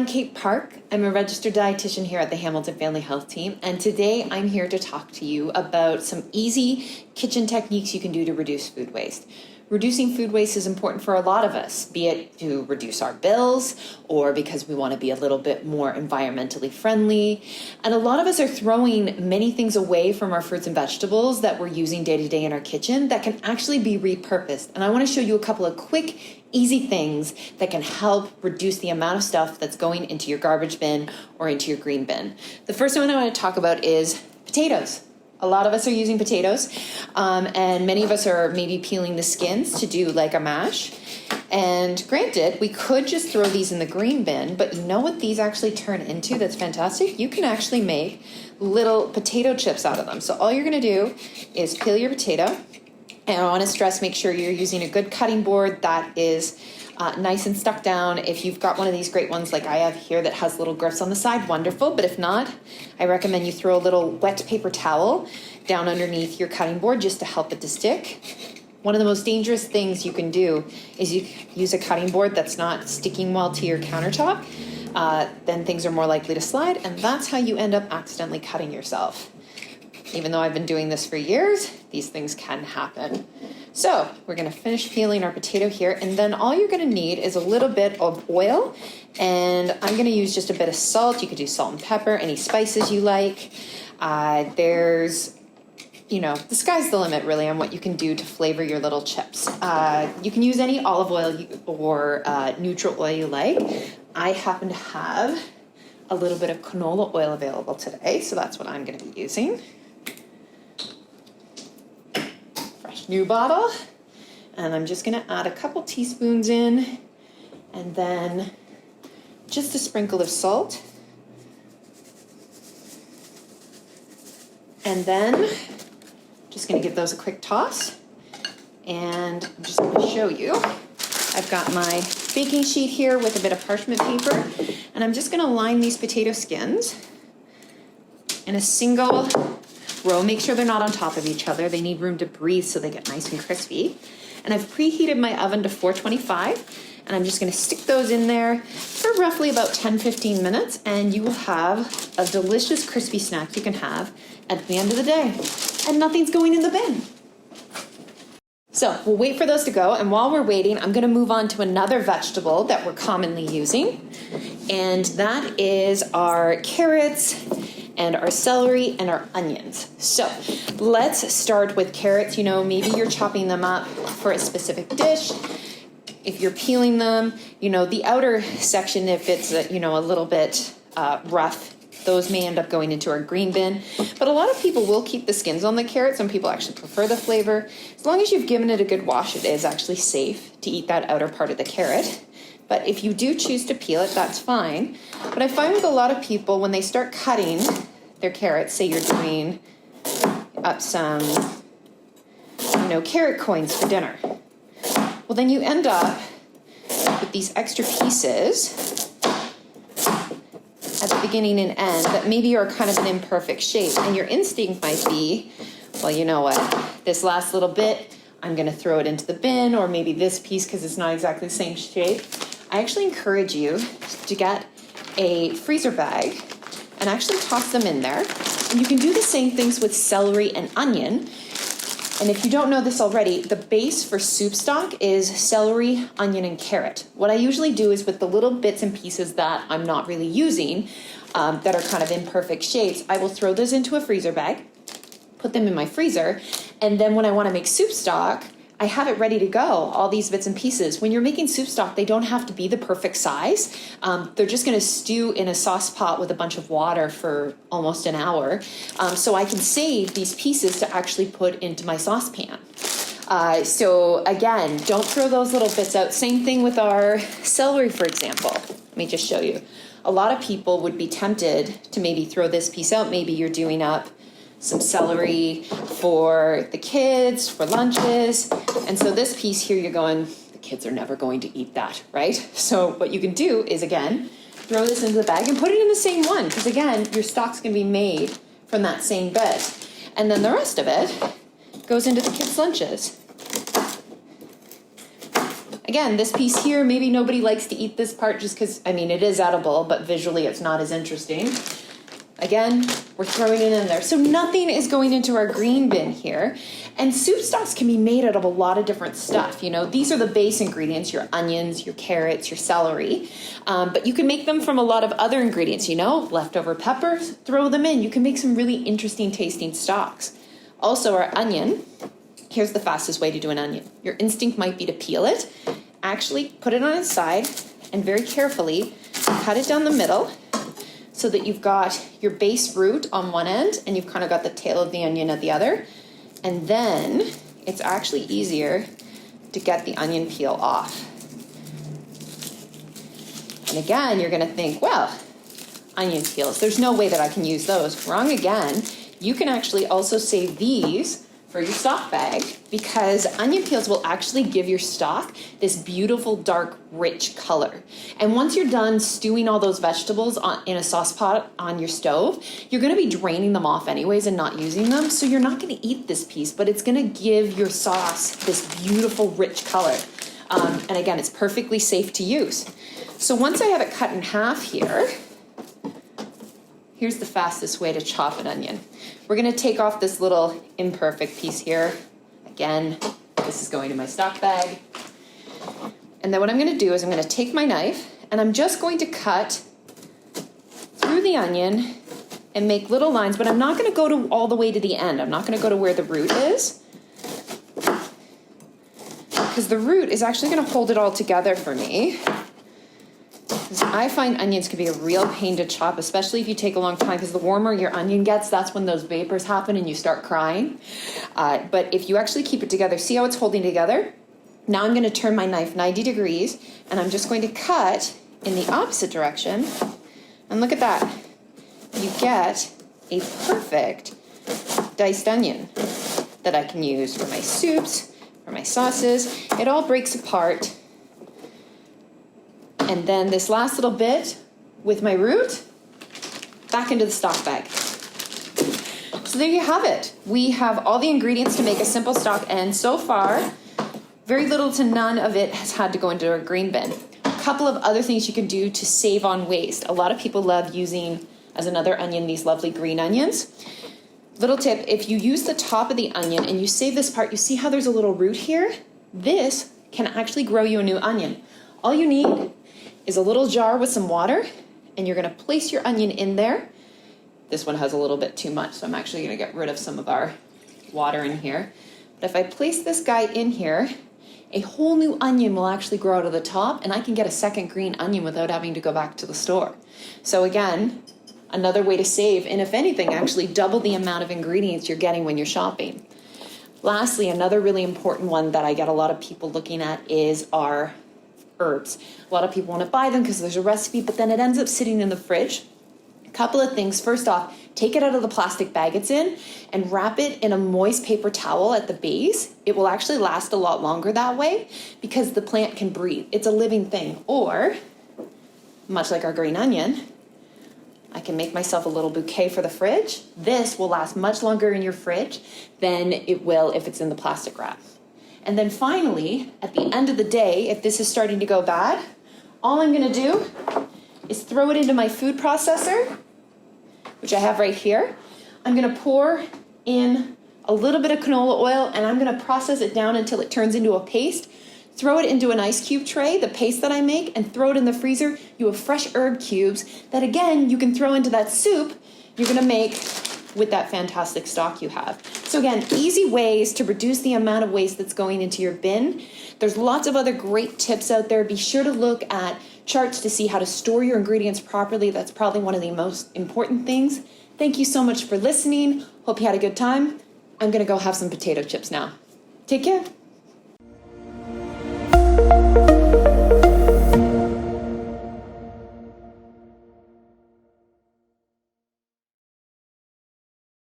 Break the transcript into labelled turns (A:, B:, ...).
A: I'm Kate Park. I'm a registered dietitian here at the Hamilton Family Health Team, and today I'm here to talk to you about some easy kitchen techniques you can do to reduce food waste. Reducing food waste is important for a lot of us, be it to reduce our bills or because we want to be a little bit more environmentally friendly. And a lot of us are throwing many things away from our fruits and vegetables that we're using day to day in our kitchen that can actually be repurposed. And I want to show you a couple of quick, easy things that can help reduce the amount of stuff that's going into your garbage bin or into your green bin. The first one I want to talk about is potatoes. A lot of us are using potatoes, and many of us are maybe peeling the skins to do like a mash. And granted, we could just throw these in the green bin, but you know what these actually turn into that's fantastic? You can actually make little potato chips out of them. So all you're gonna do is peel your potato, and I wanna stress, make sure you're using a good cutting board that is nice and stuck down. If you've got one of these great ones like I have here that has little grips on the side, wonderful. But if not, I recommend you throw a little wet paper towel down underneath your cutting board just to help it to stick. One of the most dangerous things you can do is you use a cutting board that's not sticking well to your countertop. Then things are more likely to slide, and that's how you end up accidentally cutting yourself. Even though I've been doing this for years, these things can happen. So we're gonna finish peeling our potato here, and then all you're gonna need is a little bit of oil, and I'm gonna use just a bit of salt. You could do salt and pepper, any spices you like. The sky's the limit really on what you can do to flavor your little chips. You can use any olive oil or neutral oil you like. I happen to have a little bit of canola oil available today, so that's what I'm gonna be using. New bottle, and I'm just going to add a couple teaspoons in, and then just a sprinkle of salt, and then just going to give those a quick toss. And I'm just going to show you, I've got my baking sheet here with a bit of parchment paper, and I'm just going to line these potato skins in a single row. Make sure they're not on top of each other. They need room to breathe so they get nice and crispy. And I've preheated my oven to 425, and I'm just going to stick those in there for roughly about 10-15 minutes, and you will have a delicious crispy snack you can have at the end of the day. And nothing's going in the bin. So we'll wait for those to go, and while we're waiting, I'm going to move on to another vegetable that we're commonly using, and that is our carrots and our celery and our onions. So let's start with carrots. Maybe you're chopping them up for a specific dish. If you're peeling them, the outer section, if it's a little bit rough, those may end up going into our green bin. But a lot of people will keep the skins on the carrot. Some people actually prefer the flavor. As long as you've given it a good wash, it is actually safe to eat that outer part of the carrot. But if you do choose to peel it, that's fine. But I find with a lot of people, when they start cutting their carrots, say you're doing up some, carrot coins for dinner. Well, then you end up with these extra pieces at the beginning and end that maybe are kind of an imperfect shape. And your instinct might be, well, you know what, this last little bit, I'm gonna throw it into the bin, or maybe this piece because it's not exactly the same shape. I actually encourage you to get a freezer bag and actually toss them in there. And you can do the same things with celery and onion. And if you don't know this already, the base for soup stock is celery, onion, and carrot. What I usually do is with the little bits and pieces that I'm not really using, that are kind of imperfect shapes, I will throw those into a freezer bag, put them in my freezer, and then when I want to make soup stock, I have it ready to go, all these bits and pieces. When you're making soup stock, they don't have to be the perfect size. They're just gonna stew in a sauce pot with a bunch of water for almost an hour. So I can save these pieces to actually put into my saucepan. So again, don't throw those little bits out. Same thing with our celery, for example. Let me just show you. A lot of people would be tempted to maybe throw this piece out. Maybe you're doing up some celery for the kids, for lunches. And so this piece here, you're going, the kids are never going to eat that, right? So what you can do is, again, throw this into the bag and put it in the same one, because again, your stock's gonna be made from that same bit. And then the rest of it goes into the kids' lunches. Again, this piece here, maybe nobody likes to eat this part just because, I mean, it is edible, but visually it's not as interesting. Again, we're throwing it in there. So nothing is going into our green bin here. And soup stocks can be made out of a lot of different stuff. You know, these are the base ingredients, your onions, your carrots, your celery. But you can make them from a lot of other ingredients, you know, leftover peppers, throw them in. You can make some really interesting tasting stocks. Also, our onion, here's the fastest way to do an onion. Your instinct might be to peel it. Actually, put it on its side and very carefully cut it down the middle, so that you've got your base root on one end and you've kind of got the tail of the onion at the other. And then it's actually easier to get the onion peel off. And again, you're gonna think, well, onion peels, there's no way that I can use those. Wrong again. You can actually also save these for your stock bag, because onion peels will actually give your stock this beautiful, dark, rich color. And once you're done stewing all those vegetables in a sauce pot on your stove, you're gonna be draining them off anyways and not using them. So you're not gonna eat this piece, but it's gonna give your sauce this beautiful, rich color. And again, it's perfectly safe to use. So once I have it cut in half here, here's the fastest way to chop an onion. We're gonna take off this little imperfect piece here. Again, this is going in my stock bag. And then what I'm gonna do is I'm gonna take my knife and I'm just going to cut through the onion and make little lines, but I'm not gonna go all the way to the end. I'm not gonna go to where the root is, because the root is actually gonna hold it all together for me. I find onions can be a real pain to chop, especially if you take a long time, because the warmer your onion gets, that's when those vapors happen and you start crying. But if you actually keep it together, see how it's holding together? Now I'm going to turn my knife 90 degrees and I'm just going to cut in the opposite direction. And look at that. You get a perfect diced onion that I can use for my soups, for my sauces. It all breaks apart. And then this last little bit with my root, back into the stock bag. So there you have it. We have all the ingredients to make a simple stock, and so far, very little to none of it has had to go into a green bin. A couple of other things you can do to save on waste. A lot of people love using, as another onion, these lovely green onions. Little tip, if you use the top of the onion and you save this part, you see how there's a little root here? This can actually grow you a new onion. All you need is a little jar with some water, and you're gonna place your onion in there. This one has a little bit too much, so I'm actually gonna get rid of some of our water in here. But if I place this guy in here, a whole new onion will actually grow out of the top, and I can get a second green onion without having to go back to the store. So again, another way to save, and if anything, actually double the amount of ingredients you're getting when you're shopping. Lastly, another really important one that I get a lot of people looking at is our herbs. A lot of people want to buy them because there's a recipe, but then it ends up sitting in the fridge. A couple of things. First off, take it out of the plastic bag it's in and wrap it in a moist paper towel at the base. It will actually last a lot longer that way because the plant can breathe. It's a living thing. Or, much like our green onion, I can make myself a little bouquet for the fridge. This will last much longer in your fridge than it will if it's in the plastic wrap. And then finally, at the end of the day, if this is starting to go bad, all I'm gonna do is throw it into my food processor, which I have right here. I'm gonna pour in a little bit of canola oil and I'm gonna process it down until it turns into a paste. Throw it into an ice cube tray, the paste that I make, and throw it in the freezer. You have fresh herb cubes that again, you can throw into that soup you're gonna make with that fantastic stock you have. So again, easy ways to reduce the amount of waste that's going into your bin. There's lots of other great tips out there. Be sure to look at charts to see how to store your ingredients properly. That's probably one of the most important things. Thank you so much for listening. Hope you had a good time. I'm gonna go have some potato chips now. Take care.